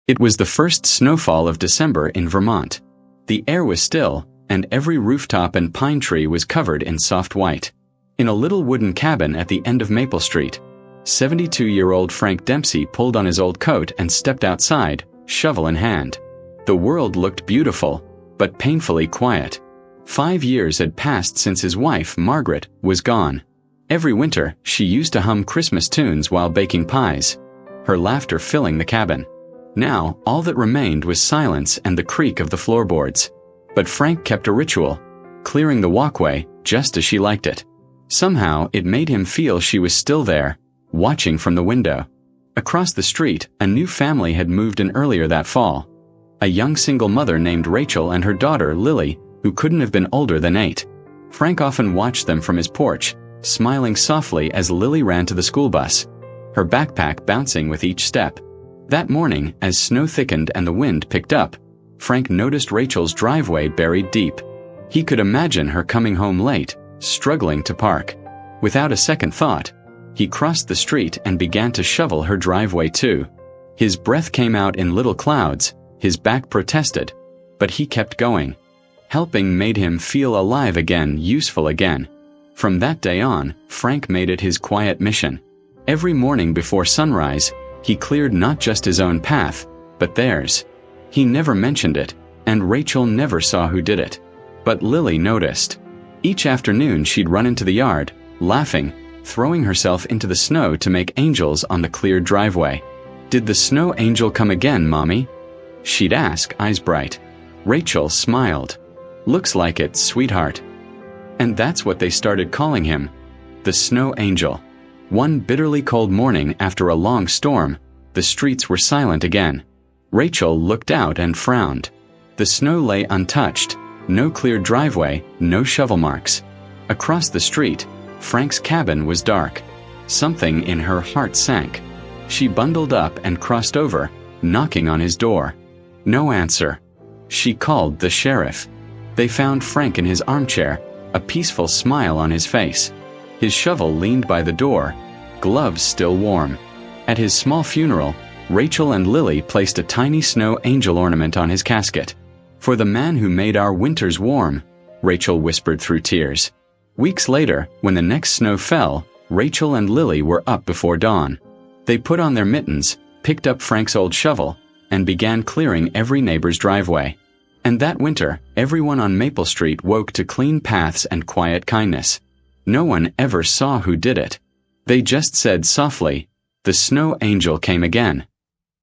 It was the first snowfall of December in Vermont. The air was still, and every rooftop and pine tree was covered in soft white. In a little wooden cabin at the end of Maple Street, 72-year-old Frank Dempsey pulled on his old coat and stepped outside, shovel in hand. The world looked beautiful, but painfully quiet. 5 years had passed since his wife, Margaret, was gone. Every winter, she used to hum Christmas tunes while baking pies, her laughter filling the cabin. Now, all that remained was silence and the creak of the floorboards. But Frank kept a ritual, clearing the walkway just as she liked it. Somehow, it made him feel she was still there, watching from the window. Across the street, a new family had moved in earlier that fall. A young single mother named Rachel and her daughter, Lily, who couldn't have been older than 8. Frank often watched them from his porch, smiling softly as Lily ran to the school bus, her backpack bouncing with each step. That morning, as snow thickened and the wind picked up, Frank noticed Rachel's driveway buried deep. He could imagine her coming home late, struggling to park. Without a second thought, he crossed the street and began to shovel her driveway too. His breath came out in little clouds, his back protested, but he kept going. Helping made him feel alive again, useful again. From that day on, Frank made it his quiet mission. Every morning before sunrise, he cleared not just his own path, but theirs. He never mentioned it, and Rachel never saw who did it. But Lily noticed. Each afternoon she'd run into the yard, laughing, throwing herself into the snow to make angels on the cleared driveway. "Did the snow angel come again, Mommy?" she'd ask, eyes bright. Rachel smiled. "Looks like it, sweetheart." And that's what they started calling him, the Snow Angel. One bitterly cold morning after a long storm, the streets were silent again. Rachel looked out and frowned. The snow lay untouched, no cleared driveway, no shovel marks. Across the street, Frank's cabin was dark. Something in her heart sank. She bundled up and crossed over, knocking on his door. No answer. She called the sheriff. They found Frank in his armchair, a peaceful smile on his face. His shovel leaned by the door, gloves still warm. At his small funeral, Rachel and Lily placed a tiny snow angel ornament on his casket. "For the man who made our winters warm," Rachel whispered through tears. Weeks later, when the next snow fell, Rachel and Lily were up before dawn. They put on their mittens, picked up Frank's old shovel, and began clearing every neighbor's driveway. And that winter, everyone on Maple Street woke to clean paths and quiet kindness. No one ever saw who did it. They just said softly, "The snow angel came again."